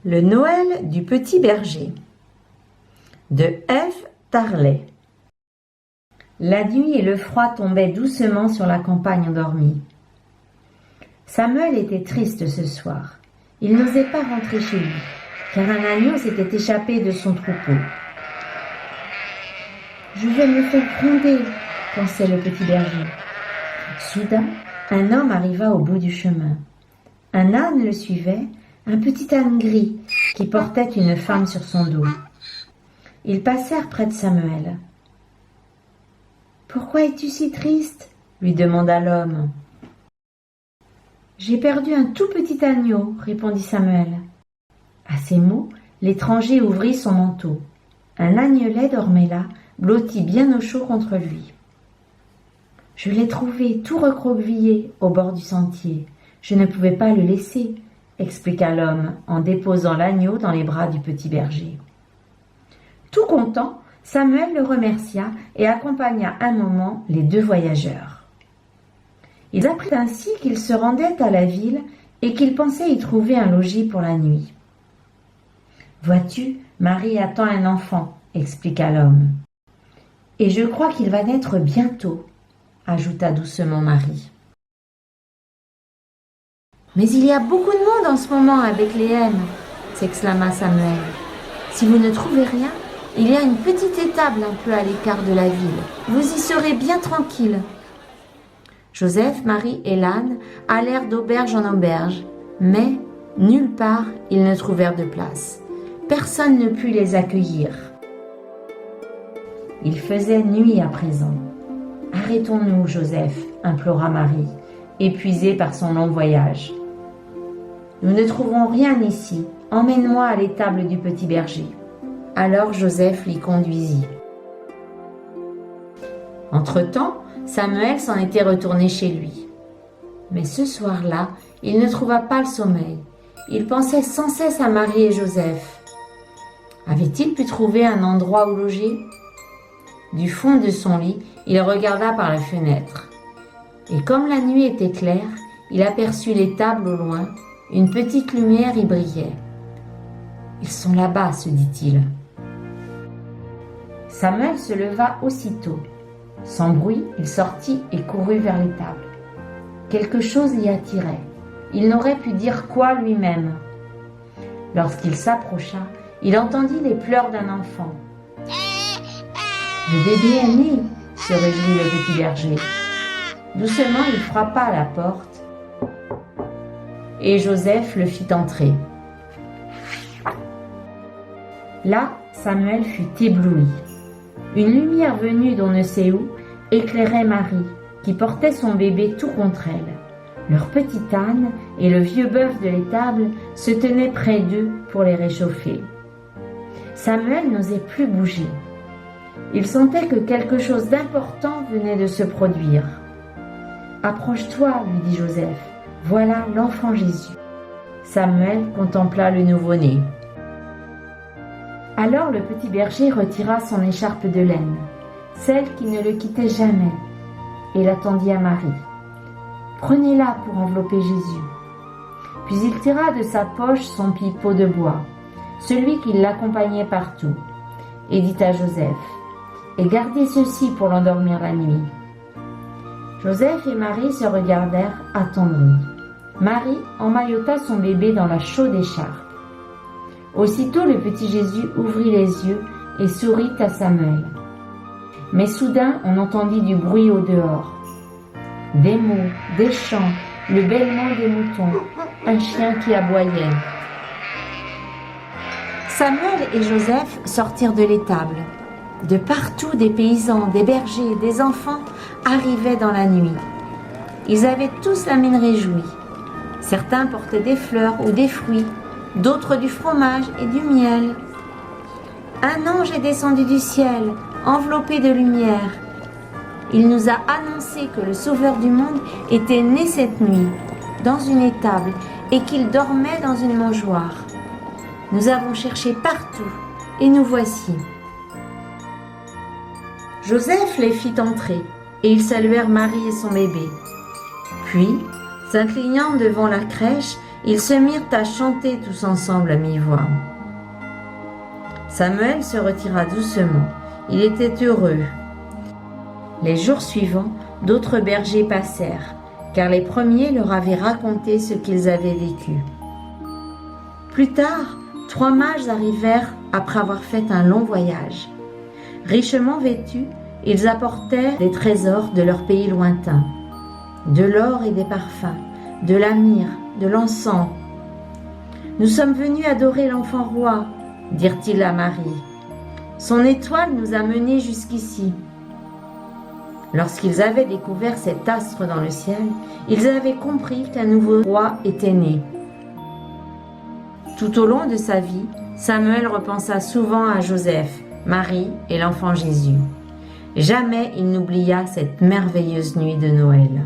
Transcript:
Le Noël du petit berger de F. Tarlet. La nuit et le froid tombaient doucement sur la campagne endormie. Samuel était triste ce soir. Il n'osait pas rentrer chez lui, car un agneau s'était échappé de son troupeau. « Je vais me faire gronder » pensait le petit berger. Soudain, un homme arriva au bout du chemin. Un âne le suivait, un petit âne gris qui portait une femme sur son dos. Ils passèrent près de Samuel. « Pourquoi es-tu si triste ?» lui demanda l'homme. « J'ai perdu un tout petit agneau, » répondit Samuel. À ces mots, l'étranger ouvrit son manteau. Un agnelet dormait là, blotti bien au chaud contre lui. « Je l'ai trouvé tout recroquevillé au bord du sentier. Je ne pouvais pas le laisser, » expliqua l'homme en déposant l'agneau dans les bras du petit berger. Tout content, Samuel le remercia et accompagna un moment les deux voyageurs. Ils apprirent ainsi qu'ils se rendaient à la ville et qu'ils pensaient y trouver un logis pour la nuit. « Vois-tu, Marie attend un enfant, » expliqua l'homme. « Et je crois qu'il va naître bientôt, » ajouta doucement Marie. « Mais il y a beaucoup de monde en ce moment à Bethléem, » s'exclama Samuel. « Si vous ne trouvez rien, il y a une petite étable un peu à l'écart de la ville. Vous y serez bien tranquille. » Joseph, Marie et l'âne allèrent d'auberge en auberge, mais nulle part ils ne trouvèrent de place. Personne ne put les accueillir. Il faisait nuit à présent. « Arrêtons-nous, Joseph, » implora Marie, épuisée par son long voyage. « Nous ne trouverons rien ici. Emmène-moi à l'étable du petit berger. » Alors Joseph l'y conduisit. Entre-temps, Samuel s'en était retourné chez lui. Mais ce soir-là, il ne trouva pas le sommeil. Il pensait sans cesse à Marie et Joseph. Avait-il pu trouver un endroit où loger ? Du fond de son lit, il regarda par la fenêtre. Et comme la nuit était claire, il aperçut l'étable au loin. Une petite lumière y brillait. « Ils sont là-bas, » se dit-il. Samuel se leva aussitôt. Sans bruit, il sortit et courut vers l'étable. Quelque chose l'y attirait. Il n'aurait pu dire quoi lui-même. Lorsqu'il s'approcha, il entendit les pleurs d'un enfant. « Le bébé est né !» se réjouit le petit berger. Doucement, il frappa à la porte et Joseph le fit entrer. Là, Samuel fut ébloui. Une lumière venue d'on ne sait où éclairait Marie, qui portait son bébé tout contre elle. Leur petit âne et le vieux bœuf de l'étable se tenaient près d'eux pour les réchauffer. Samuel n'osait plus bouger. Il sentait que quelque chose d'important venait de se produire. « Approche-toi, » lui dit Joseph. « Voilà l'enfant Jésus. » Samuel contempla le nouveau-né. Alors le petit berger retira son écharpe de laine, celle qui ne le quittait jamais, et la tendit à Marie. « Prenez-la pour envelopper Jésus. » Puis il tira de sa poche son pipeau de bois, celui qui l'accompagnait partout, et dit à Joseph : « Et gardez ceci pour l'endormir la nuit. » Joseph et Marie se regardèrent attendris. Marie emmaillota son bébé dans la chaude écharpe. Aussitôt le petit Jésus ouvrit les yeux et sourit à Samuel. Mais soudain on entendit du bruit au dehors. Des mots, des chants, le bêlement des moutons, un chien qui aboyait. Samuel et Joseph sortirent de l'étable. De partout des paysans, des bergers, des enfants arrivaient dans la nuit. Ils avaient tous la mine réjouie. Certains portaient des fleurs ou des fruits, d'autres du fromage et du miel. Un ange est descendu du ciel, enveloppé de lumière. Il nous a annoncé que le Sauveur du monde était né cette nuit, dans une étable, et qu'il dormait dans une mangeoire. Nous avons cherché partout, et nous voici. Joseph les fit entrer, et ils saluèrent Marie et son bébé. Puis, s'inclinant devant la crèche, Ils se mirent à chanter tous ensemble à mi-voix. Samuel se retira doucement. Il était heureux. Les jours suivants, d'autres bergers passèrent, car les premiers leur avaient raconté ce qu'ils avaient vécu. Plus tard, 3 mages arrivèrent après avoir fait un long voyage. Richement vêtus, ils apportèrent des trésors de leur pays lointain, de l'or et des parfums, de la myrrhe, de l'encens. « Nous sommes venus adorer l'enfant roi, dirent-ils à Marie. Son étoile nous a menés jusqu'ici. Lorsqu'ils avaient découvert cet astre dans le ciel, ils avaient compris qu'un nouveau roi était né. Tout au long de sa vie, Samuel repensa souvent à Joseph, Marie et l'enfant Jésus. Jamais il n'oublia cette merveilleuse nuit de Noël.